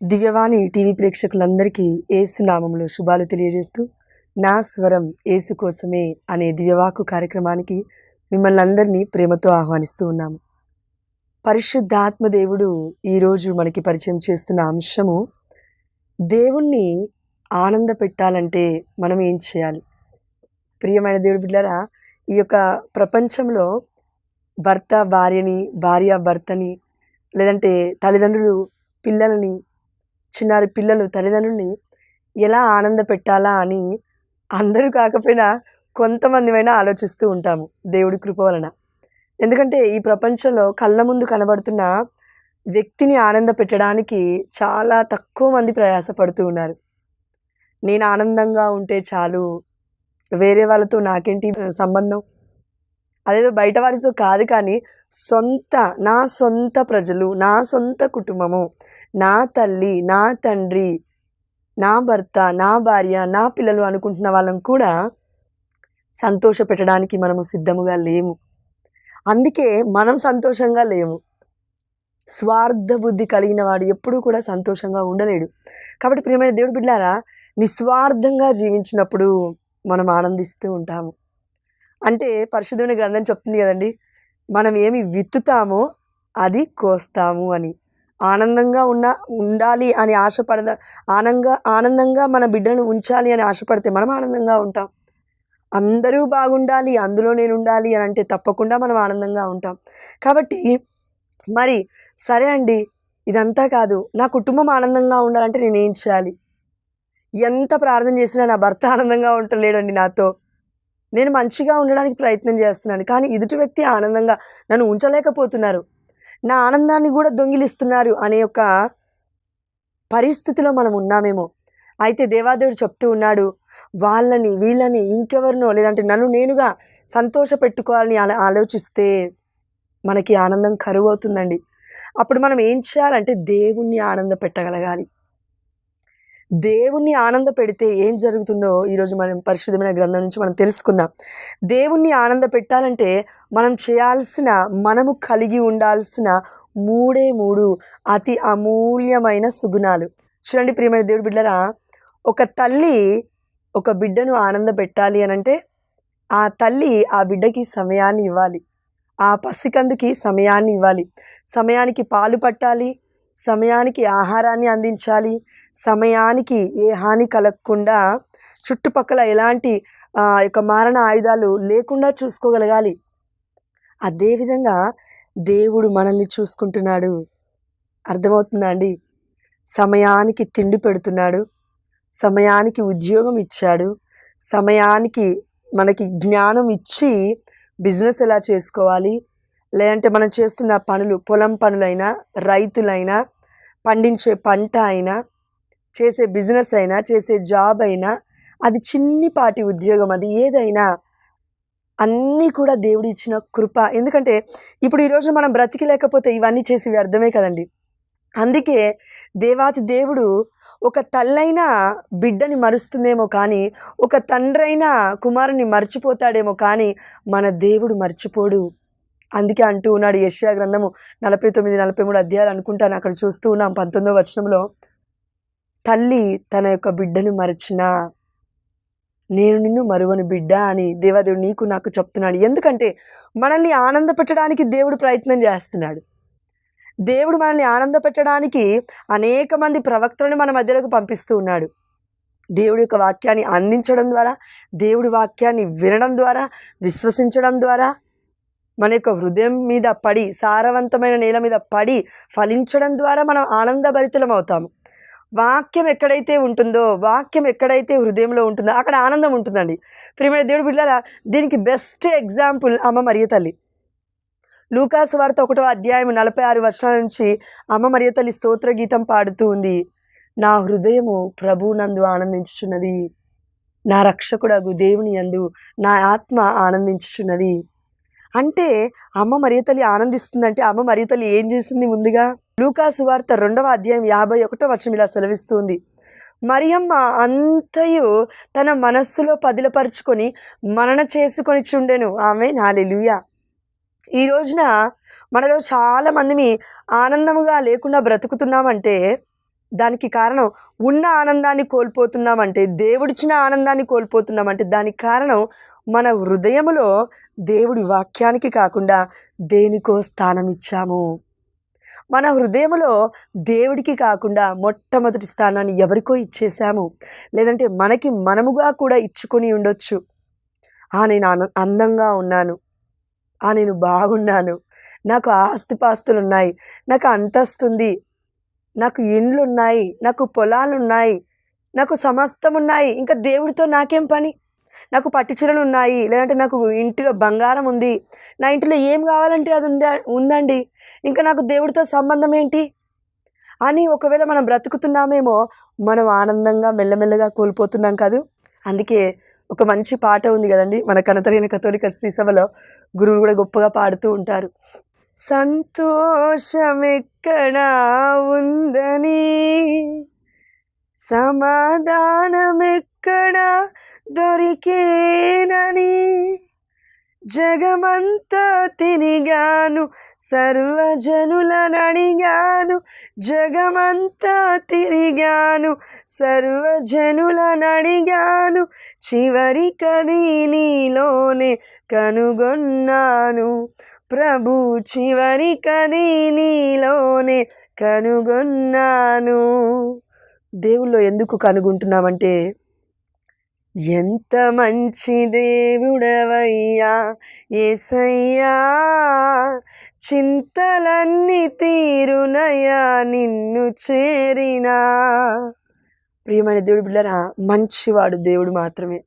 దివ్యవాణి TV ప్రేక్షకులందరికీ యేసు నామములో శుభాలు తెలియజేస్తూ నా స్వరం యేసు కోసమే అనే దివ్యవాకు కార్యక్రమానికి మిమ్మల్ని అందరినీ ప్రేమతో ఆహ్వానిస్తూ ఉన్నాము. పరిశుద్ధాత్మ దేవుడు ఈరోజు మనకి పరిచయం చేస్తున్న అంశము, దేవుణ్ణి ఆనంద పెట్టాలంటే మనం ఏం చేయాలి? ప్రియమైన దేవుడి బిడ్డలారా, ఈ యొక్క ప్రపంచంలో భర్త భార్యని, భార్య భర్తని, లేదంటే తల్లిదండ్రులు పిల్లలని, చిన్నారి పిల్లలు తల్లిదండ్రుల్ని ఎలా ఆనంద పెట్టాలా అని అందరూ కాకపోయినా కొంతమందిమైనా ఆలోచిస్తూ ఉంటాము దేవుడి కృప వలన. ఎందుకంటే ఈ ప్రపంచంలో కళ్ళ ముందు కనబడుతున్న వ్యక్తిని ఆనంద పెట్టడానికి చాలా తక్కువ మంది ప్రయాసపడుతూ ఉన్నారు. నేను ఆనందంగా ఉంటే చాలు, వేరే వాళ్ళతో నాకేంటి సంబంధం, అదేదో బయట వారితో కాదు, కానీ నా సొంత ప్రజలు, నా సొంత కుటుంబము, నా తల్లి, నా తండ్రి, నా భర్త, నా భార్య, నా పిల్లలు అనుకుంటున్న వాళ్ళని కూడా సంతోష పెట్టడానికి మనము సిద్ధముగా లేము. అందుకే మనం సంతోషంగా లేము. స్వార్థ బుద్ధి కలిగిన వాడు ఎప్పుడూ కూడా సంతోషంగా ఉండలేడు. కాబట్టి ప్రియమైన దేవుడి బిడ్డలారా, నిస్వార్థంగా జీవించినప్పుడు మనం ఆనందిస్తూ ఉంటాము. అంటే పరిశుద్ధమైన గ్రంథం చెప్తుంది కదండి, మనం ఏమి విత్తుతామో అది కోస్తాము అని. ఆనందంగా ఉండాలి అని ఆనందంగా మన బిడ్డను ఉంచాలి అని ఆశపడితే మనం ఆనందంగా ఉంటాం. అందరూ బాగుండాలి, అందులో నేను ఉండాలి అని అంటే తప్పకుండా మనం ఆనందంగా ఉంటాం. కాబట్టి మరి సరే అండి, ఇదంతా కాదు, నా కుటుంబం ఆనందంగా ఉండాలంటే నేనేం చేయాలి? ఎంత ప్రార్థన చేసినా నా భర్త ఆనందంగా ఉండలేడండి నాతో. నేను మంచిగా ఉండడానికి ప్రయత్నం చేస్తున్నాను, కానీ ఎదుటి వ్యక్తి ఆనందంగా నన్ను ఉంచలేకపోతున్నారు, నా ఆనందాన్ని కూడా దొంగిలిస్తున్నారు అనే ఒక పరిస్థితిలో మనం ఉన్నామేమో. అయితే దేవాదేవుడు చెప్తూ ఉన్నాడు, వాళ్ళని వీళ్ళని ఇంకెవరినో, లేదంటే నన్ను నేనుగా సంతోష పెట్టుకోవాలని ఆలోచిస్తే మనకి ఆనందం కరువు అవుతుందండి. అప్పుడు మనం ఏం చేయాలంటే దేవుణ్ణి ఆనంద పెట్టగలగాలి. దేవుణ్ణి ఆనంద పెడితే ఏం జరుగుతుందో ఈరోజు మనం పరిశుద్ధమైన గ్రంథం నుంచి మనం తెలుసుకుందాం. దేవుణ్ణి ఆనంద పెట్టాలంటే మనము కలిగి ఉండాల్సిన మూడు అతి అమూల్యమైన సుగుణాలు. చూడండి ప్రియమైన దేవుడి బిడ్డలారా, ఒక తల్లి ఒక బిడ్డను ఆనంద పెట్టాలి అనంటే ఆ తల్లి ఆ బిడ్డకి సమయాన్ని ఇవ్వాలి, ఆ పసికందుకి సమయాన్ని ఇవ్వాలి, సమయానికి పాలు పట్టాలి, సమయానికి ఆహారాన్ని అందించాలి, సమయానికి ఏ హాని కలగకుండా చుట్టుపక్కల ఎలాంటి యొక్క మారణ ఆయుధాలు లేకుండా చూసుకోగలగాలి. అదేవిధంగా దేవుడు మనల్ని చూసుకుంటున్నాడు. అర్థమవుతుందా అండి? సమయానికి తిండి పెడుతున్నాడు, సమయానికి ఉద్యోగం ఇచ్చాడు, సమయానికి మనకి జ్ఞానం ఇచ్చి బిజినెస్ ఎలా చేసుకోవాలి, లేదంటే మనం చేస్తున్న పనులు, పొలం పనులైనా, రైతులైనా, పండించే పంట అయినా, చేసే బిజినెస్ అయినా, చేసే జాబ్ అయినా, అది చిన్నిపాటి ఉద్యోగం, అది ఏదైనా అన్నీ కూడా దేవుడు ఇచ్చిన కృప. ఎందుకంటే ఇప్పుడు ఈరోజు మనం బ్రతికి లేకపోతే ఇవన్నీ చేసి వ్యర్థమే కదండి. అందుకే దేవాతి దేవుడు ఒక తల్లైనా బిడ్డని మరుస్తుందేమో కానీ, ఒక తండ్రైనా కుమారుని మర్చిపోతాడేమో కానీ మన దేవుడు మర్చిపోడు. అందుకే అంటూ ఉన్నాడు యెషయా గ్రంథము 49-43 అధ్యాయాలు అనుకుంటాను, అక్కడ చూస్తూ ఉన్నాం 19వ వచనంలో, తల్లి తన యొక్క బిడ్డను మరచినా నేను నిన్ను మరువని బిడ్డ అని దేవాదేవుడు నీకు నాకు చెప్తున్నాడు. ఎందుకంటే మనల్ని ఆనంద పెట్టడానికి దేవుడు ప్రయత్నం చేస్తున్నాడు. దేవుడు మనల్ని ఆనంద పెట్టడానికి అనేక మంది ప్రవక్తలను మన మధ్యలోకి పంపిస్తూ ఉన్నాడు. దేవుడి యొక్క వాక్యాన్ని అందించడం ద్వారా, దేవుడి వాక్యాన్ని వినడం ద్వారా, విశ్వసించడం ద్వారా, మన యొక్క హృదయం మీద పడి, సారవంతమైన నేల మీద పడి ఫలించడం ద్వారా మనం ఆనందభరితులం అవుతాము. వాక్యం ఎక్కడైతే ఉంటుందో, వాక్యం ఎక్కడైతే హృదయంలో ఉంటుందో అక్కడ ఆనందం ఉంటుందండి. ప్రియమైన దేవుడి బిడ్డలారా, దీనికి బెస్ట్ ఎగ్జాంపుల్ అమ్మ మరియ తల్లి. లూకాసు వార్త 1వ అధ్యాయం 46 వచనాల నుంచి అమ్మ మరియ తల్లి స్తోత్ర గీతం పాడుతూ ఉంది. నా హృదయము ప్రభువునందు ఆనందించుచున్నది, నా రక్షకుడగు దేవుని యందు నా ఆత్మ ఆనందించుచున్నది. అంటే అమ్మ మరియ తల్లి ఆనందిస్తుందంటే అమ్మ మరియ తల్లి ఏం చేసింది? ముందుగా లూకాసు వార్త 2వ అధ్యాయం 51వ వచనం ఇలా సెలవిస్తుంది, మరియమ్మ అంతయు తన మనస్సులో పదిలపరుచుకొని మనన చేసుకొని చుండెను. ఆమేన్, హల్లెలూయా. ఈ రోజున మనలో చాలామంది ఆనందముగా లేకుండా బ్రతుకుతున్నామంటే దానికి కారణం ఉన్న ఆనందాన్ని కోల్పోతున్నామంటే, దేవుడిచ్చిన ఆనందాన్ని కోల్పోతున్నామంటే దానికి కారణం మన హృదయములో దేవుడి వాక్యానికి కాకుండా దేనికో స్థానం ఇచ్చాము. మన హృదయములో దేవుడికి కాకుండా మొట్టమొదటి స్థానాన్ని ఎవరికో ఇచ్చేసాము. లేదంటే మనకి మనముగా కూడా ఇచ్చుకొని ఉండొచ్చు. నేను అందంగా ఉన్నాను, నేను బాగున్నాను, నాకు ఆస్తిపాస్తులున్నాయి, నాకు అంతస్తుంది, నాకు ఇండ్లున్నాయి, నాకు పొలాలున్నాయి, నాకు సమస్తం ఉన్నాయి, ఇంకా దేవుడితో నాకేం పని, నాకు పట్టు చీరలు ఉన్నాయి, లేదంటే నాకు ఇంటిలో బంగారం ఉంది, నా ఇంటిలో ఏం కావాలంటే అది ఉందండి, ఇంకా నాకు దేవుడితో సంబంధం ఏంటి అని ఒకవేళ మనం బ్రతుకుతున్నామేమో, మనం ఆనందంగా మెల్లమెల్లగా కోల్పోతున్నాం కాదు. అందుకే ఒక మంచి పాట ఉంది కదండి, మన కనతరైన కథోలిక శ్రీసభలో గురువులు కూడా గొప్పగా పాడుతూ ఉంటారు. సంతోషమెక్కడా ఉందని, సమాధానమెక్కడా దొరికేనని, జగమంతా తిరిగాను, సర్వజనులనడిగాను, జగమంతా తిరిగాను, సర్వజనులనడిగాను, చివరికది నీలోనే కనుగొన్నాను ప్రభు, చివరికది నీలోనే కనుగొన్నాను. దేవుల్లో ఎందుకు కనుగొంటున్నామంటే, ఎంత మంచి దేవుడవయ్యా యేసయ్యా, చింతలన్నీ తీరునయ్యా నిన్ను చేరినా. ప్రియమైన దేవుడు బిడ్డలారా, మంచివాడు దేవుడు మాత్రమే.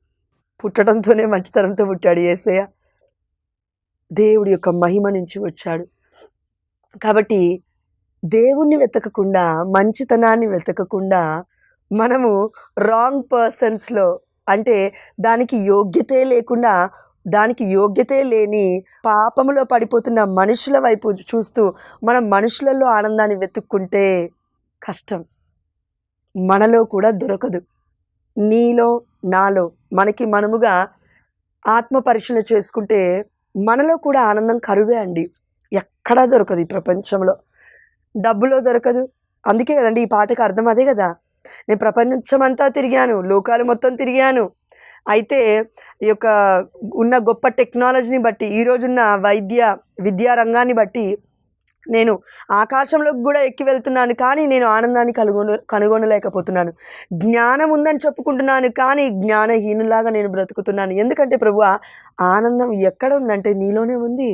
పుట్టడంతోనే మంచితనంతో పుట్టాడు యేసయ్య. దేవుడి యొక్క మహిమ నుంచి వచ్చాడు. కాబట్టి దేవుణ్ణి వెతకకుండా, మంచితనాన్ని వెతకకుండా మనము రాంగ్ పర్సన్స్లో, అంటే దానికి యోగ్యతే లేకుండా, దానికి యోగ్యతే లేని పాపములో పడిపోతున్న మనుషుల వైపు చూస్తూ మనం మనుషులలో ఆనందాన్ని వెతుక్కుంటే కష్టం, మనలో కూడా దొరకదు. నీలో నాలో మనకి మనముగా ఆత్మ పరిశీలన చేసుకుంటే మనలో కూడా ఆనందం కరువే అండి. ఎక్కడా దొరకదు ఈ ప్రపంచంలో. డబ్బులో దొరకదు. అందుకే కదండి ఈ పాటకు అర్థం అదే కదా. నేను ప్రపంచమంతా తిరిగాను, లోకాలు మొత్తం తిరిగాను, అయితే ఈ యొక్క ఉన్న గొప్ప టెక్నాలజీని బట్టి, ఈరోజున్న విద్యా రంగాన్ని బట్టి నేను ఆకాశంలోకి కూడా ఎక్కి వెళ్తున్నాను, కానీ నేను ఆనందాన్ని కనుగొనలేకపోతున్నాను. జ్ఞానం ఉందని చెప్పుకుంటున్నాను, కానీ జ్ఞానహీనులాగా నేను బ్రతుకుతున్నాను. ఎందుకంటే ప్రభువా, ఆనందం ఎక్కడ ఉందంటే నీలోనే ఉంది.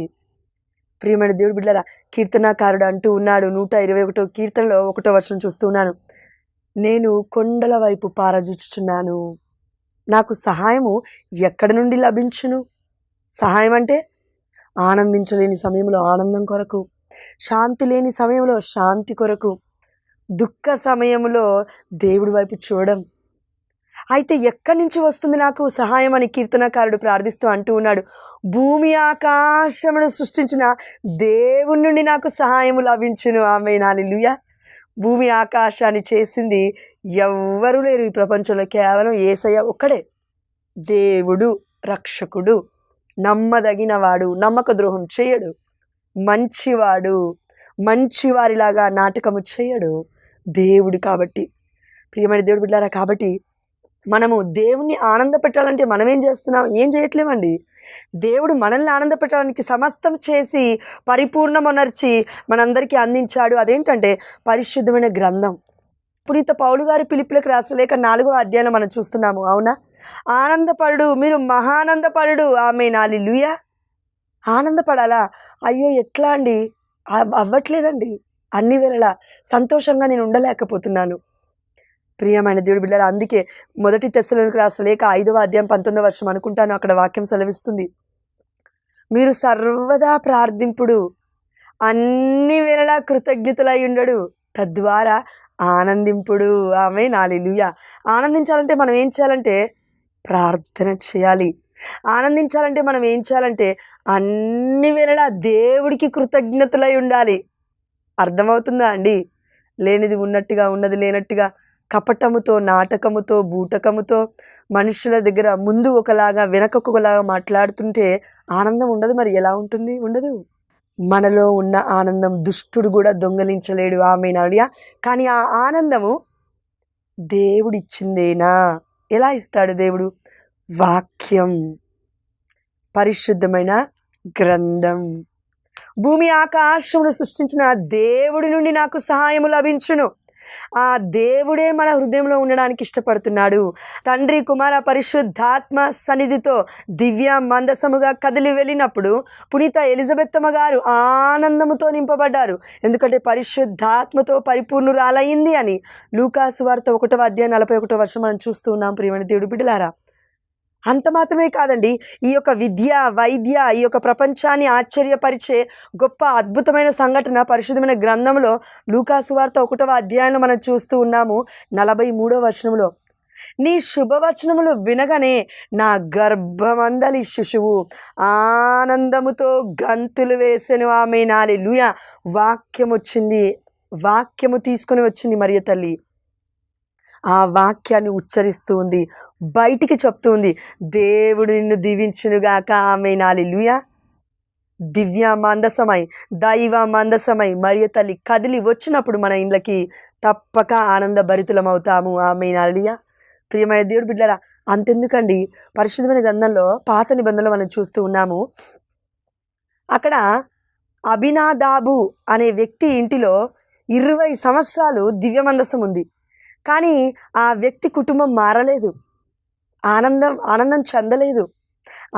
ప్రియమైన దేవుడి బిడ్డలారా, కీర్తనాకారుడు అంటూ ఉన్నాడు 121వ కీర్తనలో 1వ వచనం చూస్తున్నాను. నేను కొండల వైపు పారజూచుచున్నాను, నాకు సహాయము ఎక్కడి నుండి లభించును. సహాయం అంటే ఆనందించలేని సమయంలో ఆనందం కొరకు, శాంతి లేని సమయంలో శాంతి కొరకు, దుఃఖ సమయంలో దేవుడి వైపు చూడడం. అయితే ఎక్కడి నుంచి వస్తుంది నాకు సహాయం అని కీర్తనకారుడు ప్రార్థిస్తూ అంటూ ఉన్నాడు, భూమి ఆకాశమును సృష్టించిన దేవుని నుండి నాకు సహాయము లభించును. ఆమేన్, హల్లెలూయా. భూమి ఆకాశాన్ని చేసింది ఎవ్వరూ లేరు ఈ ప్రపంచంలో, కేవలం యేసయ్య ఒక్కడే. దేవుడు, రక్షకుడు, నమ్మదగినవాడు, నమ్మక ద్రోహం చేయడు, మంచివాడు, మంచివారిలాగా నాటకము చేయడు దేవుడు. కాబట్టి ప్రియమైన దేవుడు బిడ్డలారా, కాబట్టి మనము దేవుణ్ణి ఆనంద పెట్టాలంటే మనం ఏం చేస్తున్నాం? ఏం చేయట్లేమండి. దేవుడు మనల్ని ఆనంద పెట్టడానికి సమస్తం చేసి పరిపూర్ణమనర్చి మనందరికీ అందించాడు. అదేంటంటే పరిశుద్ధమైన గ్రంథం. పునీత పౌలు గారి ఫిలిప్పీయులకు రాసిన లేఖ 4వ అధ్యాయంలో మనం చూస్తున్నాము. అవునా? ఆనందపడు, మీరు మహానందపడు. ఆమేన్, హల్లెలూయా. ఆనందపడాలా? అయ్యో ఎట్లా అండి? అవ్వట్లేదండి. అన్ని వేళలా సంతోషంగా నేను ఉండలేకపోతున్నాను. ప్రియమైన దేవుడి బిడ్డలారా, అందుకే 1 తెస్సలోనికీయులకు రాసిన లేఖ 5వ అధ్యాయం 19వ వచనం అనుకుంటాను, అక్కడ వాక్యం సెలవిస్తుంది, మీరు సర్వదా ప్రార్థింపుడు, అన్ని వేళలా కృతజ్ఞతలై ఉండడు, తద్వారా ఆనందింపుడు. ఆమేన్, హల్లెలూయా. ఆనందించాలంటే మనం ఏం చేయాలంటే ప్రార్థన చేయాలి. ఆనందించాలంటే మనం ఏం చేయాలంటే అన్ని వేళలా దేవుడికి కృతజ్ఞతలై ఉండాలి. అర్థమవుతుందా అండి? లేనిది ఉన్నట్టుగా, ఉన్నది లేనట్టుగా, కపటముతో, నాటకముతో, బూటకముతో మనుషుల దగ్గర ముందు ఒకలాగా వెనకొకలాగా మాట్లాడుతుంటే ఆనందం ఉండదు. మరి ఎలా ఉంటుంది? ఉండదు. మనలో ఉన్న ఆనందం దుష్టుడు కూడా దొంగలించలేడు. ఆమేన్, హల్లెలూయా. కానీ ఆ ఆనందము దేవుడిచ్చిందేనా? ఎలా ఇస్తాడు దేవుడు? వాక్యం, పరిశుద్ధమైన గ్రంథం. భూమి ఆకాశమును సృష్టించిన దేవుడి నుండి నాకు సహాయము లభించును. ఆ దేవుడే మన హృదయంలో ఉండడానికి ఇష్టపడుతున్నాడు. తండ్రి, కుమార, పరిశుద్ధాత్మ సన్నిధితో దివ్య మందసముగా కదిలి వెళ్ళినప్పుడు పునీత ఎలిజబెత్తమ్మ గారు ఆనందముతో నింపబడ్డారు. ఎందుకంటే పరిశుద్ధాత్మతో పరిపూర్ణురాలయ్యింది అని లూకాసు వార్త 1:41 మనం చూస్తూ ఉన్నాం. ప్రియమైన దేవుడి బిడ్డలారా, అంత మాత్రమే కాదండి, ఈ యొక్క విద్య, వైద్య, ఈ యొక్క ప్రపంచాన్ని ఆశ్చర్యపరిచే గొప్ప అద్భుతమైన సంఘటన పరిశుద్ధమైన గ్రంథంలో లూకాసు వార్త 1 మనం చూస్తూ ఉన్నాము. 43 నీ శుభవచనములు వినగానే నా గర్భమందలి శిశువు ఆనందముతో గంతులు వేసెను. ఆమేన్, హల్లెలూయా. వాక్యం వచ్చింది, వాక్యము తీసుకొని వచ్చింది మరియ తల్లి. ఆ వాక్యాన్ని ఉచ్చరిస్తూ ఉంది, బయటికి చెప్తూ ఉంది, దేవుడు నిన్ను దీవించునుగాక. ఆమేన్, హల్లెలూయా. దివ్య మందసమై, దైవ మందసమై మరియ తల్లి కదిలి వచ్చినప్పుడు మన ఇండ్లకి తప్పక ఆనంద భరితులమవుతాము. ఆమేన్, హల్లెలూయా. ప్రియమైన దేవుడు బిడ్డలారా, అంతెందుకండి, పరిశుద్ధమైన గ్రంథంలో పాత నిబంధనలో మనం చూస్తూ ఉన్నాము. అక్కడ అభినాదాబు అనే వ్యక్తి ఇంటిలో 20 సంవత్సరాలు దివ్య మందసం ఉంది. కానీ ఆ వ్యక్తి కుటుంబం మారలేదు, ఆనందం చెందలేదు.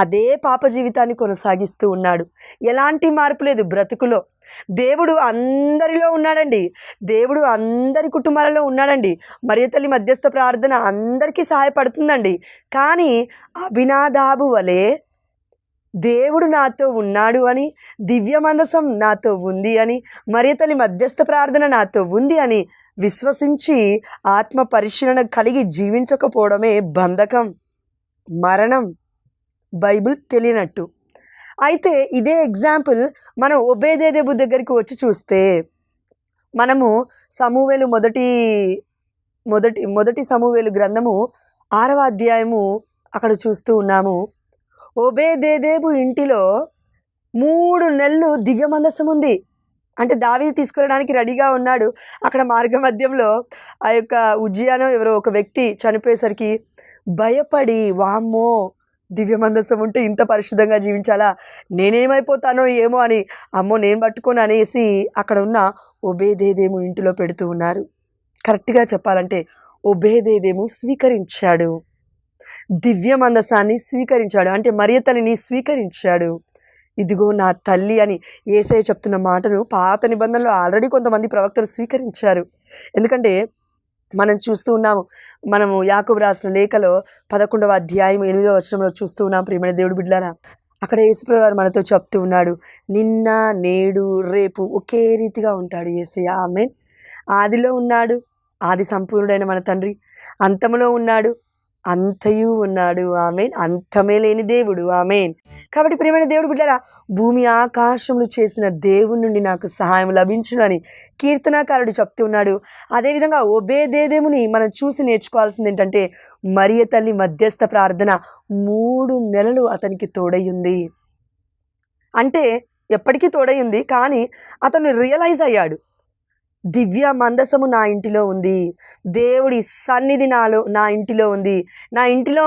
అదే పాప జీవితాన్ని కొనసాగిస్తూ ఉన్నాడు. ఎలాంటి మార్పు లేదు బ్రతుకులో. దేవుడు అందరిలో ఉన్నాడండి, దేవుడు అందరి కుటుంబాలలో ఉన్నాడండి. మరియ తల్లి మధ్యస్థ ప్రార్థన అందరికీ సహాయపడుతుందండి. కానీ అభినాదాబు వలె దేవుడు నాతో ఉన్నాడు అని, దివ్య మందసం నాతో ఉంది అని, మరియ తల్లి మధ్యస్థ ప్రార్థన నాతో ఉంది అని విశ్వసించి ఆత్మ పరిశీలన కలిగి జీవించకపోవడమే బంధకం, మరణం, బైబిల్ తెలియనట్టు. అయితే ఇదే ఎగ్జాంపుల్ మనం ఒబేదేదెబు దగ్గరికి వచ్చి చూస్తే, మనము సమూవేలు మొదటి సమూవేలు గ్రంథము 6వ అధ్యాయము అక్కడ చూస్తూ ఉన్నాము. ఒబేదేదెబు ఇంటిలో 3 నెలలు దివ్య మందసం ఉంది. అంటే దావీదు తీసుకెళ్ళడానికి రెడీగా ఉన్నాడు. అక్కడ మార్గ మధ్యంలో ఆ యొక్క ఉజ్జియానో ఎవరో ఒక వ్యక్తి చనిపోయేసరికి భయపడి, వామ్మో, దివ్య మందసం ఉంటే ఇంత పరిశుద్ధంగా జీవించాలా, నేనేమైపోతానో ఏమో అని, అమ్మో నేను పట్టుకొని అనేసి అక్కడ ఉన్న ఒబేదేదెము ఇంటిలో పెడుతూ ఉన్నారు. కరెక్ట్గా చెప్పాలంటే ఒబేదేదెము స్వీకరించాడు, దివ్య మందసాన్ని స్వీకరించాడు. అంటే మరియ తల్లిని స్వీకరించాడు. ఇదిగో నా తల్లి అని యేసయ్య చెప్తున్న మాటను పాత నిబంధనలో ఆల్రెడీ కొంతమంది ప్రవక్తలు స్వీకరించారు. ఎందుకంటే మనం చూస్తూ ఉన్నాము, మనము యాకోబు రాసిన లేఖలో 11వ అధ్యాయం 8వ వచనంలో చూస్తూ ఉన్నాం. ప్రియమైన దేవుడు బిడ్డలారా, అక్కడ యేసుప్రభువు వారు మనతో చెప్తూ ఉన్నాడు, నిన్న నేడు రేపు ఒకే రీతిగా ఉంటాడు యేసయ్య. ఆమేన్. ఆదిలో ఉన్నాడు, ఆది సంపూర్ణుడైన మన తండ్రి. అంతములో ఉన్నాడు, అంతయు ఉన్నాడు. ఆమేన్. అంతమే లేని దేవుడు. ఆమేన్. కాబట్టి ప్రియమైన దేవుడు బిడ్డలారా, భూమి ఆకాశములు చేసిన దేవుని నుండి నాకు సహాయం లభించును అని కీర్తనాకారుడు చెప్తూ ఉన్నాడు. అదేవిధంగా ఒబేదేదెముని మనం చూసి నేర్చుకోవాల్సింది ఏంటంటే, మరియ తల్లి మధ్యస్థ ప్రార్థన 3 నెలలు అతనికి తోడయ్యింది. అంటే ఎప్పటికీ తోడయ్యింది, కానీ అతను రియలైజ్ అయ్యాడు, దివ్య మందసము నా ఇంటిలో ఉంది, దేవుడి సన్నిధి నా ఇంటిలో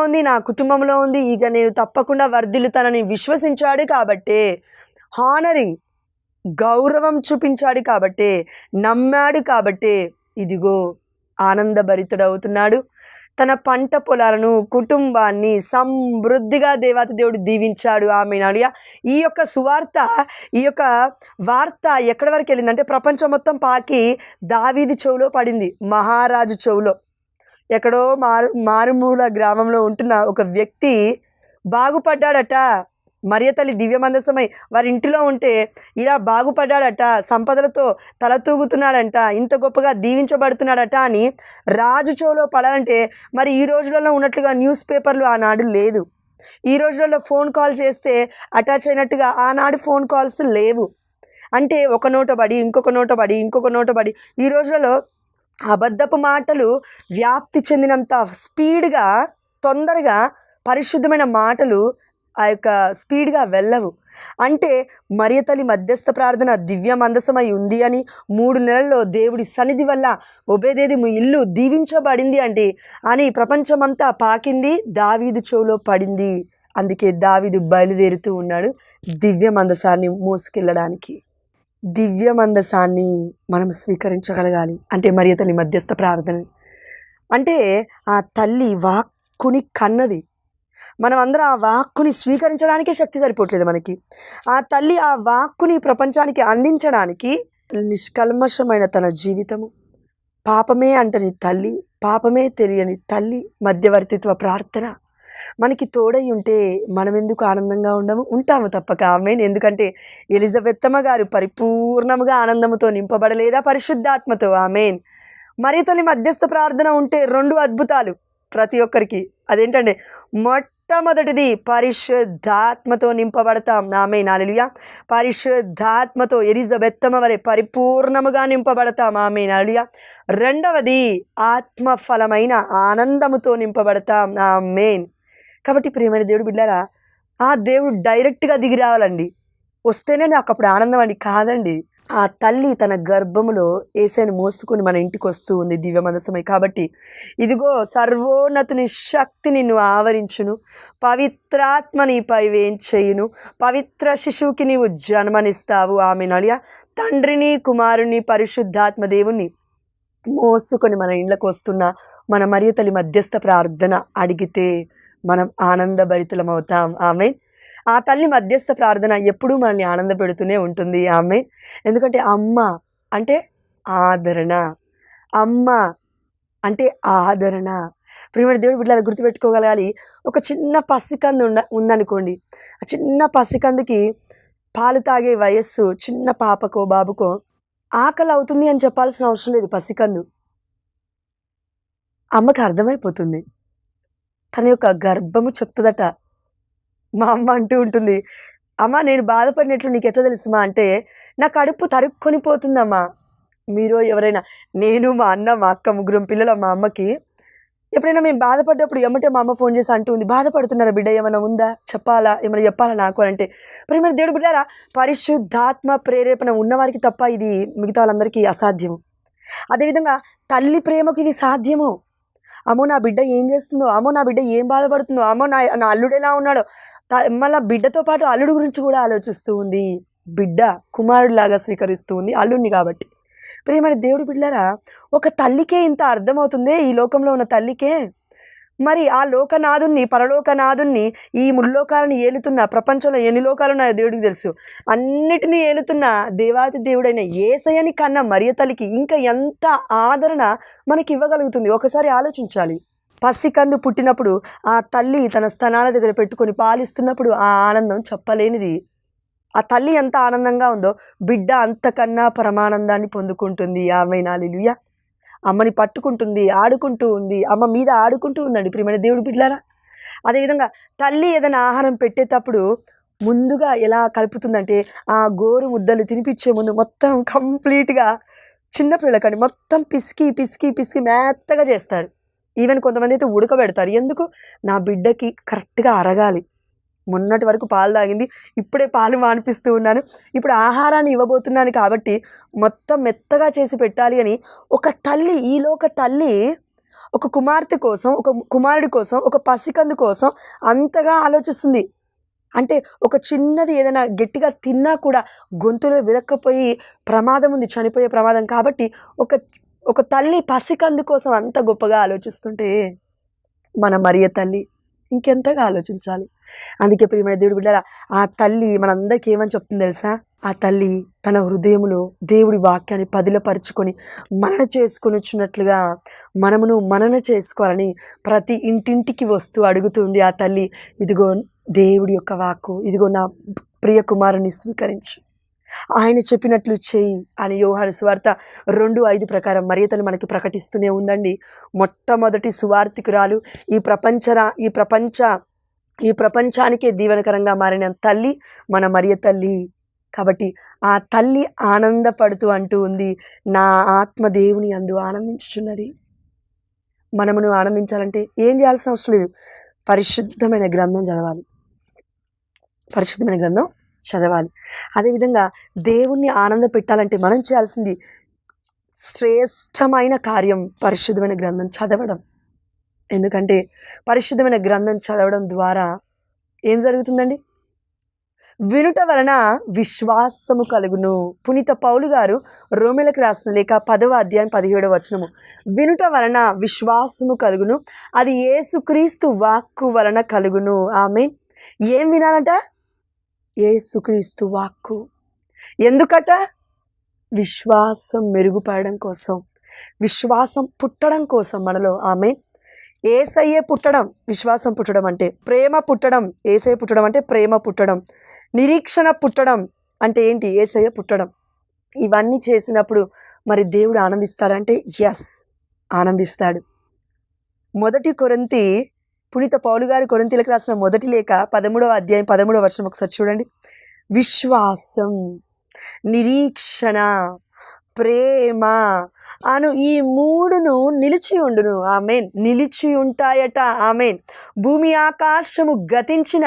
ఉంది, నా కుటుంబంలో ఉంది, ఇక నేను తప్పకుండా వర్ధిల్లుతానని విశ్వసించాడు. కాబట్టే హానరింగ్, గౌరవం చూపించాడు, కాబట్టే నమ్మాడు, కాబట్టే ఇదిగో ఆనందభరితుడవుతున్నాడు. తన పంట పొలాలను, కుటుంబాన్ని సమృద్ధిగా దేవాతి దేవుడు దీవించాడు. ఆమేన్, హల్లెలూయా. ఈ యొక్క సువార్త, ఈ యొక్క వార్త ఎక్కడి వరకు వెళ్ళిందంటే ప్రపంచం మొత్తం పాకి దావీదు చెవులో పడింది, మహారాజు చెవులో. ఎక్కడో మారుమూల గ్రామంలో ఉంటున్న ఒక వ్యక్తి బాగుపడ్డాడట. మరియ తల్లి దివ్య మందసమై వారి ఇంటిలో ఉంటే ఇలా బాగుపడ్డాడట, సంపదలతో తలతూగుతున్నాడంట, ఇంత గొప్పగా దీవించబడుతున్నాడట అని రాజు చెవులో పడాలంటే మరి ఈ రోజులలో ఉన్నట్లుగా న్యూస్ పేపర్లు ఆనాడు లేదు. ఈ రోజులలో ఫోన్ కాల్ చేస్తే అటాచ్ అయినట్టుగా ఆనాడు ఫోన్ కాల్స్ లేవు. అంటే ఒక నోట పడి ఇంకొక నోట పడి ఈ రోజులలో అబద్ధపు మాటలు వ్యాప్తి చెందినంత స్పీడ్గా, తొందరగా పరిశుద్ధమైన మాటలు ఆ యొక్క స్పీడ్గా వెళ్ళవు. అంటే మరియ తల్లి మధ్యస్థ ప్రార్థన దివ్య మందసమై ఉంది అని 3 నెలల్లో దేవుడి సన్నిధి వల్ల ఒబేదేదోము ఇల్లు దీవించబడింది అంటే అని ప్రపంచమంతా పాకింది, దావీదు చెవులో పడింది. అందుకే దావీదు బయలుదేరుతూ ఉన్నాడు దివ్య మందసాన్ని మోసుకెళ్ళడానికి. దివ్య మందసాన్ని మనం స్వీకరించగలగాలి అంటే మరియ తల్లి మధ్యస్థ ప్రార్థన అంటే ఆ తల్లి వాక్కుని కన్నది. మనం అందరం ఆ వాక్కుని స్వీకరించడానికే శక్తి సరిపోవట్లేదు మనకి. ఆ తల్లి ఆ వాక్కుని ప్రపంచానికి అందించడానికి నిష్కల్మషమైన తన జీవితము, పాపమే అంటని తల్లి, పాపమే తెలియని తల్లి మధ్యవర్తిత్వ ప్రార్థన మనకి తోడై ఉంటే మనం ఎందుకు ఆనందంగా ఉంటాము తప్పక. ఆమేన్. ఎందుకంటే ఎలిజబెత్తమ్మ గారు పరిపూర్ణముగా ఆనందముతో నింపబడలేదా పరిశుద్ధాత్మతో. ఆమేన్. మరియ తల్లి మధ్యస్థ ప్రార్థన ఉంటే 2 అద్భుతాలు ప్రతి ఒక్కరికి. అదేంటంటే మొట్టమొదటిది పరిశుద్ధాత్మతో నింపబడతాం. ఆమేన్. హల్లెలూయా. పరిశుద్ధాత్మతో ఎలిజబెత్తమ్మ వలె పరిపూర్ణముగా నింపబడతాం. ఆమేన్. హల్లెలూయా. రెండవది ఆత్మఫలమైన ఆనందముతో నింపబడతాం. ఆమేన్. కాబట్టి ప్రియమైన దేవుడు బిడ్డారా, ఆ దేవుడు డైరెక్ట్గా దిగి రావాలండి. వస్తేనే నాకు అప్పుడు ఆనందం అండి కాదండి. ఆ తల్లి తన గర్భములో యేసుని మోసుకొని మన ఇంటికి వస్తూ ఉంది దివ్య మందసమై. కాబట్టి ఇదిగో సర్వోన్నతుని శక్తి నిన్ను ఆవరించును, పవిత్రాత్మ నీపై వేంచేయును, పవిత్ర శిశువుకి నీవు జన్మనిస్తావు. ఆమె నడియా తండ్రిని కుమారుని పరిశుద్ధాత్మ దేవుణ్ణి మోసుకొని మన ఇండ్లకు వస్తున్న మన మరియ తల్లి మధ్యస్థ ప్రార్థన అడిగితే మనం ఆనందభరితులం అవుతాం. ఆమె ఆ తల్లి మధ్యస్థ ప్రార్థన ఎప్పుడూ మనల్ని ఆనంద పెడుతూనే ఉంటుంది. ఆమె ఎందుకంటే అమ్మ అంటే ఆదరణ, అమ్మ అంటే ఆదరణ. ప్రియమైన దేవుడు బిడ్డలు గుర్తుపెట్టుకోగలగాలి. ఒక చిన్న పసికందు ఉందనుకోండి, ఆ చిన్న పసికందుకి పాలు తాగే వయస్సు చిన్న పాపకో బాబుకో ఆకలి అవుతుంది అని చెప్పాల్సిన అవసరం లేదు. పసికందు అమ్మకి అర్థమైపోతుంది. తన యొక్క గర్భము చెప్తుందట. మా అమ్మ అంటూ ఉంటుంది, అమ్మ నేను బాధపడినట్లు నీకు ఎట్లా తెలుసుమా అంటే నా కడుపు తరుక్కొని పోతుందమ్మా. మీరు ఎవరైనా, నేను మా అన్న మా అక్క ముగ్గురం పిల్లలు మా అమ్మకి ఎప్పుడైనా మేము బాధపడ్డప్పుడు ఏమంటే మా అమ్మ ఫోన్ చేసి అంటూ ఉంది, బాధపడుతున్నారా బిడ్డ, ఏమైనా ఉందా చెప్పాలా, ఏమైనా చెప్పాలా నాకు అని అంటే. ప్రియమైన దేవుడు బిడ్డారా, పరిశుద్ధాత్మ ప్రేరేపణ ఉన్నవారికి తప్ప ఇది మిగతా వాళ్ళందరికీ అసాధ్యము. అదేవిధంగా తల్లి ప్రేమకు ఇది సాధ్యము. అమ్మో నా బిడ్డ ఏం చేస్తుందో, అమ్మో నా బిడ్డ ఏం బాధపడుతుందో, అమ్మో నా అల్లుడు ఎలా ఉన్నాడో, మళ్ళీ బిడ్డతో పాటు అల్లుడు గురించి కూడా ఆలోచిస్తూ ఉంది. బిడ్డ కుమారుడిలాగా స్వీకరిస్తూ ఉంది అల్లుడిని కాబట్టి. ప్రియమైన దేవుడు బిడ్డలారా, ఒక తల్లికే ఇంత అర్థమవుతుందే, ఈ లోకంలో ఉన్న తల్లికే, మరి ఆ లోకనాథుణ్ణి పరలోకనాథుణ్ణి ఈ ముల్లోకాలను ఏలుతున్న, ప్రపంచంలో ఎన్ని లోకాలు ఉన్నాయో దేవుడికి తెలుసు, అన్నిటినీ ఏలుతున్న దేవాది దేవుడైన యేసయ్యని కన్నా మరియ తల్లికి ఇంకా ఎంత ఆదరణ మనకి ఇవ్వగలుగుతుంది ఒకసారి ఆలోచించాలి. పసికందు పుట్టినప్పుడు ఆ తల్లి తన స్తనాల దగ్గర పెట్టుకొని పాలిస్తున్నప్పుడు ఆ ఆనందం చెప్పలేనిది. ఆ తల్లి ఎంత ఆనందంగా ఉందో బిడ్డ అంతకన్నా పరమానందాన్ని పొందుకుంటుంది. ఆమేన్. హల్లెలూయా. అమ్మని పట్టుకుంటుంది, ఆడుకుంటూ ఉంది, అమ్మ మీద ఆడుకుంటూ ఉందండి ప్రియమైన దేవుడి బిడ్డలారా. అదేవిధంగా తల్లి ఏదైనా ఆహారం పెట్టేటప్పుడు ముందుగా ఎలా కలుపుతుందంటే ఆ గోరు ముద్దలు తినిపించే ముందు మొత్తం కంప్లీట్గా చిన్నపిల్లలకండి మొత్తం పిసికి పిసికి పిసికి మెత్తగా చేస్తారు. ఈవెన్ కొంతమంది అయితే ఉడకబెడతారు. ఎందుకు? నా బిడ్డకి కరెక్ట్గా అరగాలి. మొన్నటి వరకు పాలు తాగింది, ఇప్పుడే పాలు మానిపిస్తూ ఉన్నాను, ఇప్పుడు ఆహారాన్ని ఇవ్వబోతున్నాను కాబట్టి మొత్తం మెత్తగా చేసి పెట్టాలి అని ఒక తల్లి, ఈలోక తల్లి ఒక కుమార్తె కోసం, ఒక కుమారుడి కోసం, ఒక పసికందు కోసం అంతగా ఆలోచిస్తుంది. అంటే ఒక చిన్నది ఏదైనా గట్టిగా తిన్నా కూడా గొంతులో విరక్కపోయి ప్రమాదం ఉంది, చనిపోయే ప్రమాదం. కాబట్టి ఒక తల్లి పసికందు కోసం అంత గొప్పగా ఆలోచిస్తుంటే మన మరియ తల్లి ఇంకెంతగా ఆలోచించాలి. అందుకే ప్రియమైన దేవుడు బిడ్డలారా, ఆ తల్లి మనందరికీ ఏమని చెప్తుంది తెలుసా? ఆ తల్లి తన హృదయంలో దేవుడి వాక్యాన్ని పదిలపరుచుకొని మనన చేసుకొని వచ్చినట్లుగా మనన చేసుకోవాలని ప్రతి ఇంటింటికి వస్తూ అడుగుతుంది ఆ తల్లి. ఇదిగో దేవుడి యొక్క వాక్కు, ఇదిగో నా ప్రియ కుమారుని స్వీకరించు, ఆయన చెప్పినట్లు చేయి అని యోహాను సువార్త 2:5 ప్రకారం మరియ తల్లి మనకి ప్రకటిస్తూనే ఉందండి. మొట్టమొదటి సువార్తికురాలు, ఈ ప్రపంచానికే దీవెనకరంగా మారిన తల్లి మన మరియ తల్లి. కాబట్టి ఆ తల్లి ఆనందపడుతూ అంటూ ఉంది, నా ఆత్మ దేవుని యందు ఆనందించుచున్నది. మనమును ఆనందించాలంటే ఏం చేయాల్సిన అవసరం లేదు, పరిశుద్ధమైన గ్రంథం చదవాలి. పరిశుద్ధమైన గ్రంథం చదవాలి. అదేవిధంగా దేవుణ్ణి ఆనంద పెట్టాలంటే మనం చేయాల్సింది శ్రేష్టమైన కార్యం పరిశుద్ధమైన గ్రంథం చదవడం. ఎందుకంటే పరిశుద్ధమైన గ్రంథం చదవడం ద్వారా ఏం జరుగుతుందండి? వినుట వలన విశ్వాసము కలుగును. పునీత పౌలు గారు రోమిలకు రాసిన లేఖ 10వ అధ్యాయం 17వ వచనము, వినుట వలన విశ్వాసము కలుగును, అది యేసుక్రీస్తు వాక్కు వలన కలుగును. ఆమేన్. ఏం వినాలంట? యేసుక్రీస్తు వాక్కు. ఎందుకట? విశ్వాసం మెరుగుపడడం కోసం, విశ్వాసం పుట్టడం కోసం మనలో. ఆమేన్. యేసయ్యే పుట్టడం, విశ్వాసం పుట్టడం అంటే ప్రేమ పుట్టడం. యేసయ్య పుట్టడం అంటే ప్రేమ పుట్టడం. నిరీక్షణ పుట్టడం అంటే ఏంటి? యేసయ్య పుట్టడం. ఇవన్నీ చేసినప్పుడు మరి దేవుడు ఆనందిస్తాడంటే ఎస్, ఆనందిస్తాడు. 1 కొరింథీ, పునీత పౌలు గారు కొరింథీలకు రాసిన మొదటి లేఖ 13వ అధ్యాయం 13వ వచనం ఒకసారి చూడండి. విశ్వాసం, నిరీక్షణ, ప్రేమ అను ఈ 3ను నిలిచి ఉండును. ఆమేన్. నిలిచి ఉంటాయట. ఆమేన్. భూమి ఆకాశము గతించిన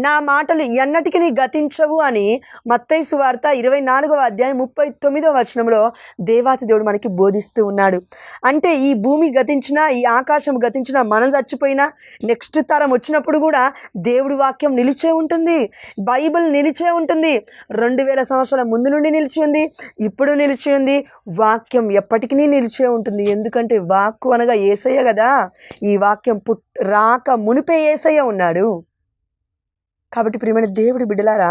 నా మాటలు ఎన్నటికీ గతించవు అని మత్తయి సువార్త 24వ అధ్యాయం 39వ వచనంలో దేవాతి దేవుడు మనకి బోధిస్తూ ఉన్నాడు. అంటే ఈ భూమి గతించినా, ఈ ఆకాశం గతించినా, మనం చచ్చిపోయినా, నెక్స్ట్ తరం వచ్చినప్పుడు కూడా దేవుడి వాక్యం నిలిచే ఉంటుంది. బైబిల్ నిలిచే ఉంటుంది. 2000 సంవత్సరాల ముందు నుండి నిలిచి ఉంది, ఇప్పుడు నిలిచి ఉంది. వాక్యం ఎప్పటికీ నిలిచే ఉంటుంది. ఎందుకంటే వాక్కు అనగా యేసయ్య కదా. ఈ వాక్యం రాక మునిపే యేసయ్య ఉన్నాడు. కాబట్టి ప్రియమైన దేవుడి బిడ్డలారా,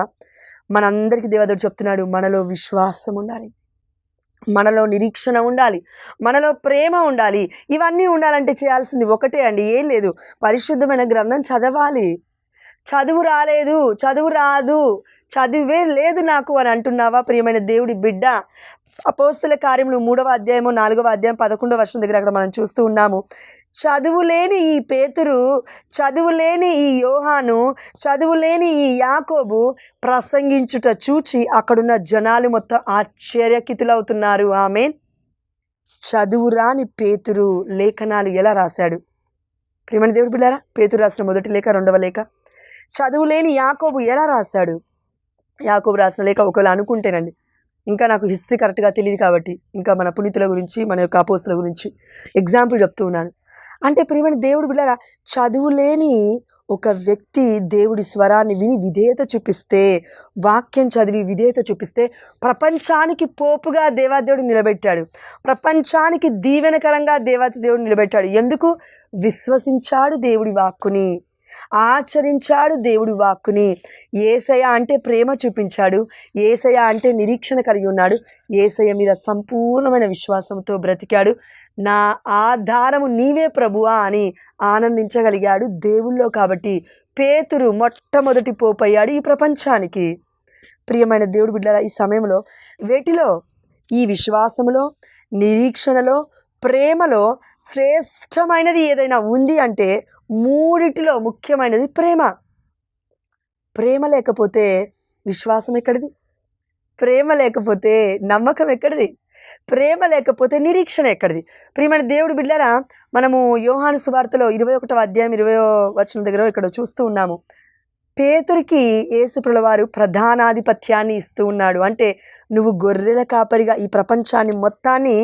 మనందరికీ దేవదేవుడు చెప్తున్నాడు, మనలో విశ్వాసం ఉండాలి, మనలో నిరీక్షణ ఉండాలి, మనలో ప్రేమ ఉండాలి. ఇవన్నీ ఉండాలంటే చేయాల్సింది ఒకటే అండి, ఏం లేదు, పరిశుద్ధమైన గ్రంథం చదవాలి. చదువు రాలేదు, చదువు రాదు, చదువే లేదు నాకు అని అంటున్నావా ప్రియమైన దేవుడి బిడ్డ? అపోస్తుల కార్యములు 3వ అధ్యాయము 4వ అధ్యాయం 11వ వచనం దగ్గర అక్కడ మనం చూస్తూ ఉన్నాము. చదువులేని ఈ పేతురు, చదువులేని ఈ యోహాను, చదువులేని ఈ యాకోబు ప్రసంగించుట చూచి అక్కడున్న జనాలు మొత్తం ఆశ్చర్యకితులవుతున్నారు. ఆమేన్. చదువురాని పేతురు లేఖనాలు ఎలా రాశాడు? ప్రియమైన దేవుడి బిడ్డారా, పేతురు రాసిన మొదటి లేఖ, 2వ లేఖ. చదువులేని యాకోబు ఎలా రాశాడు? యాకోబు రాసిన లేఖ ఒకవేళ అనుకుంటేనండి, ఇంకా నాకు హిస్టరీ కరెక్ట్గా తెలియదు కాబట్టి ఇంకా మన పునీతుల గురించి, మన యొక్క అపోస్తుల గురించి ఎగ్జాంపుల్ చెప్తూ ఉన్నాను. అంటే ప్రియమైన దేవుడు బిడ్డలారా, చదువులేని ఒక వ్యక్తి దేవుడి స్వరాన్ని విని విధేయత చూపిస్తే, వాక్యం చదివి విధేయత చూపిస్తే ప్రపంచానికి పోపుగా దేవాదేవుడు నిలబెట్టాడు. ప్రపంచానికి దీవెనకరంగా దేవాదేవుడు నిలబెట్టాడు. ఎందుకు? విశ్వసించాడు దేవుడి వాక్కుని, ఆచరించాడు దేవుడి వాక్కుని. యేసయ్య అంటే ప్రేమ చూపించాడు, యేసయ్య అంటే నిరీక్షణ కలిగి ఉన్నాడు, యేసయ్య మీద సంపూర్ణమైన విశ్వాసంతో బ్రతికాడు. నా ఆధారము నీవే ప్రభువా అని ఆనందించగలిగాడు దేవుల్లో. కాబట్టి పేతురు మొట్టమొదటి పోపయ్యాడు ఈ ప్రపంచానికి. ప్రియమైన దేవుడి బిడ్డలారా, ఈ సమయంలో వేటిలో? ఈ విశ్వాసములో, నిరీక్షణలో, ప్రేమలో శ్రేష్టమైనది ఏదైనా ఉంది అంటే 3 ముఖ్యమైనది ప్రేమ. ప్రేమ లేకపోతే విశ్వాసం ఎక్కడిది? ప్రేమ లేకపోతే నమ్మకం ఎక్కడిది? ప్రేమ లేకపోతే నిరీక్షణ ఎక్కడిది? ప్రియమైన దేవుడి బిడ్డలారా, మనము యోహాను సువార్తలో 21వ అధ్యాయం 20వ వచనం దగ్గర ఇక్కడ చూస్తూ ఉన్నాము. పేతురికి యేసుప్రభుల వారు ప్రధానాధిపత్యాన్ని ఇస్తూ ఉన్నాడు. అంటే నువ్వు గొర్రెల కాపరిగా ఈ ప్రపంచాన్ని మొత్తాన్ని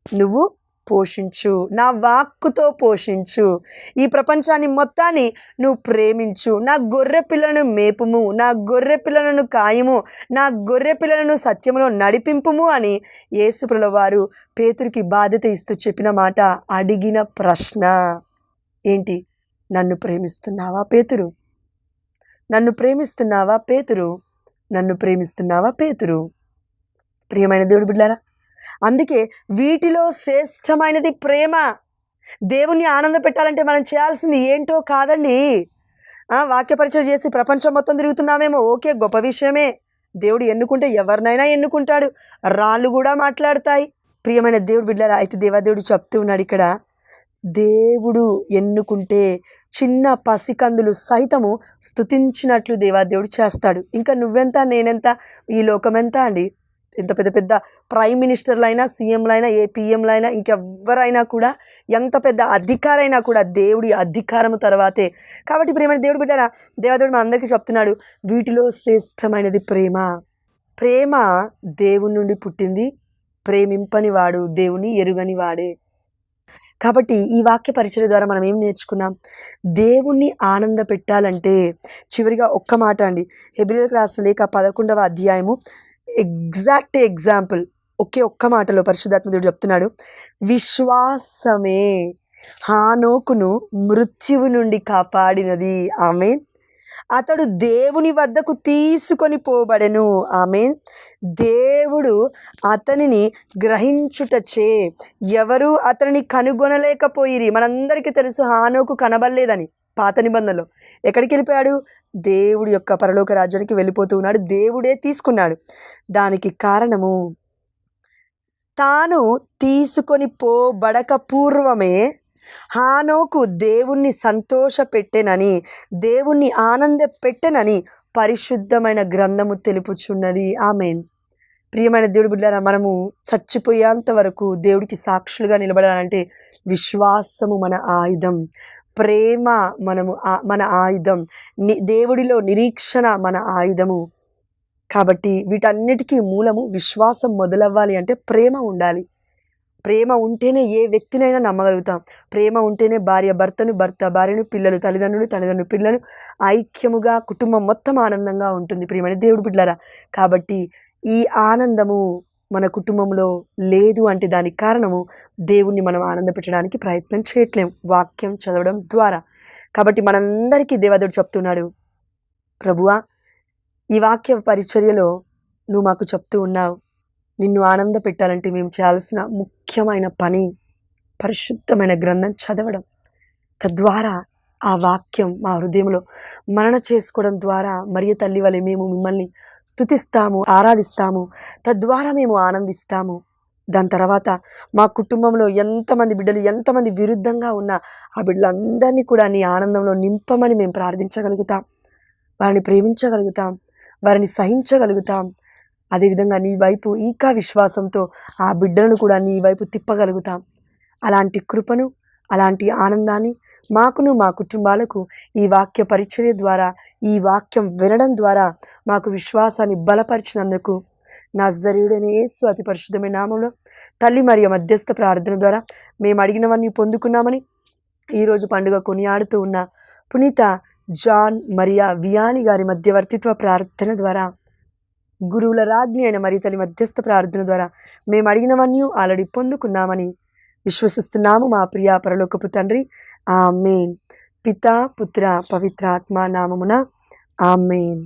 నువ్వు పోషించు, నా వాక్కుతో పోషించు, ఈ ప్రపంచాన్ని మొత్తాన్ని నువ్వు ప్రేమించు, నా గొర్రె పిల్లలను మేపుము, నా గొర్రె పిల్లలను కాయము, నా గొర్రె పిల్లలను సత్యములో నడిపింపుము అని యేసుప్రభుల వారు పేతురికి బాధ్యత ఇస్తూ చెప్పిన మాట, అడిగిన ప్రశ్న ఏంటి? నన్ను ప్రేమిస్తున్నావా పేతురు? నన్ను ప్రేమిస్తున్నావా పేతురు? నన్ను ప్రేమిస్తున్నావా పేతురు? ప్రియమైన దేవుడి బిడ్డలారా, అందుకే వీటిలో శ్రేష్టమైనది ప్రేమ. దేవుణ్ణి ఆనంద పెట్టాలంటే మనం చేయాల్సింది ఏంటో కాదండి. వాక్య పరిచయం చేసి ప్రపంచం మొత్తం తిరుగుతున్నామేమో, ఓకే, గొప్ప విషయమే. దేవుడు ఎన్నుకుంటే ఎవరినైనా ఎన్నుకుంటాడు, రాళ్ళు కూడా మాట్లాడతాయి. ప్రియమైన దేవుడు బిడ్డలారా, అయితే దేవాదేవుడు చెప్తూ ఉన్నాడు ఇక్కడ, దేవుడు ఎన్నుకుంటే చిన్న పసికందులు సైతము స్తుతించినట్లు దేవాదేవుడు చేస్తాడు. ఇంకా నువ్వెంత, నేనెంత, ఈ లోకమెంత అండి? ఎంత పెద్ద పెద్ద ప్రైమ్ మినిస్టర్లైనా, సీఎంలైనా, పిఎంలైనా, ఇంకెవ్వరైనా కూడా, ఎంత పెద్ద అధికారైనా కూడా దేవుడి అధికారము తర్వాతే. కాబట్టి ప్రియమైన దేవుడు బిడ్డారా, దేవదేవుడు మన అందరికీ చెప్తున్నాడు, వీటిలో శ్రేష్టమైనది ప్రేమ. ప్రేమ దేవుని నుండి పుట్టింది, ప్రేమింపని వాడు దేవుని ఎరుగని వాడే. కాబట్టి ఈ వాక్య పరిచయ ద్వారా మనం ఏం నేర్చుకున్నాం? దేవుణ్ణి ఆనంద పెట్టాలంటే చివరిగా ఒక్క మాట అండి, హెబ్రీయులకు రాసిన లేఖ 11వ అధ్యాయము ఎగ్జాక్ట్ ఎగ్జాంపుల్ ఒక్క మాటలో పరిశుద్ధాత్మ దేవుడు చెప్తున్నాడు, విశ్వాసమే హానోకును మృత్యువు నుండి కాపాడినది. ఆమేన్. అతడు దేవుని వద్దకు తీసుకొని పోబడెను. ఆమేన్. దేవుడు అతనిని గ్రహించుటచే ఎవరు అతనిని కనుగొనలేకపోయిరి. మనందరికీ తెలుసు హానోకు కనబడలేదని పాత నిబంధనలో. ఎక్కడికి వెళ్ళిపోయాడు? దేవుడి యొక్క పరలోక రాజ్యానికి వెళ్ళిపోతూ ఉన్నాడు. దేవుడే తీసుకున్నాడు. దానికి కారణము తాను తీసుకొని పోబడక పూర్వమే హానోకు దేవుణ్ణి సంతోష పెట్టెనని, దేవుణ్ణి ఆనంద పెట్టెనని పరిశుద్ధమైన గ్రంథము తెలుపుచున్నది. ఆమేన్. ప్రియమైన దేవుడి బిడ్డలారా, మనము చచ్చిపోయేంత వరకు దేవుడికి సాక్షులుగా నిలబడాలంటే విశ్వాసము మన ఆయుధం, ప్రేమ మన ఆయుధం, దేవుడిలో నిరీక్షణ మన ఆయుధము. కాబట్టి వీటన్నిటికీ మూలము విశ్వాసం మొదలవ్వాలి అంటే ప్రేమ ఉండాలి. ప్రేమ ఉంటేనే ఏ వ్యక్తినైనా నమ్మగలుగుతాం. ప్రేమ ఉంటేనే భర్తను, భార్యను, తల్లిదండ్రులు, పిల్లలు ఐక్యముగా కుటుంబం మొత్తం ఆనందంగా ఉంటుంది. ప్రియమైన దేవుడి బిడ్డలారా, కాబట్టి ఈ ఆనందము మన కుటుంబంలో లేదు అంటే దానికి కారణము దేవుణ్ణి మనం ఆనంద పెట్టడానికి ప్రయత్నం చేయట్లేం వాక్యం చదవడం ద్వారా. కాబట్టి మనందరికీ దేవదేవుడు చెప్తున్నాడు, ప్రభువా, ఈ వాక్య పరిచర్యలో నువ్వు మాకు చెప్తూ ఉన్నావు, నిన్ను ఆనంద పెట్టాలంటే మేము చేయాల్సిన ముఖ్యమైన పని పరిశుద్ధమైన గ్రంథం చదవడం. తద్వారా ఆ వాక్యం మా హృదయంలో మరణ చేసుకోవడం ద్వారా మరియ తల్లి వలె మేము మిమ్మల్ని స్తుతిస్తాము, ఆరాధిస్తాము. తద్వారా మేము ఆనందిస్తాము. దాని తర్వాత మా కుటుంబంలో ఎంతమంది బిడ్డలు ఎంతమంది విరుద్ధంగా ఉన్నా ఆ బిడ్డలందరినీ కూడా నీ ఆనందంలో నింపమని మేము ప్రార్థించగలుగుతాం, వారిని ప్రేమించగలుగుతాం, వారిని సహించగలుగుతాం. అదేవిధంగా నీ వైపు ఇంకా విశ్వాసంతో ఆ బిడ్డలను కూడా నీ వైపు తిప్పగలుగుతాం. అలాంటి కృపను, అలాంటి ఆనందాన్ని మాకును మా కుటుంబాలకు ఈ వాక్య పరిచర్య ద్వారా, ఈ వాక్యం వినడం ద్వారా మాకు విశ్వాసాన్ని బలపరిచినందుకు నజరేయుడైన యేసు అతి పరిశుద్ధమైన నామంలో తల్లి మరియ మధ్యస్థ ప్రార్థన ద్వారా మేము అడిగినవన్నీ పొందుకున్నామని ఈరోజు పండుగ కొనియాడుతూ ఉన్న పునీత జాన్ మరియా వియాని గారి మధ్యవర్తిత్వ ప్రార్థన ద్వారా, గురువుల రాజ్ఞి అయిన మరి తల్లి మధ్యస్థ ప్రార్థన ద్వారా మేము అడిగినవన్నీ ఆల్రెడీ పొందుకున్నామని విశ్వసిస్తున్నాము మా ప్రియ పరలోకపు తండ్రి. ఆమేన్. పితా, పుత్ర, పవిత్రాత్మ నామమున ఆమేన్.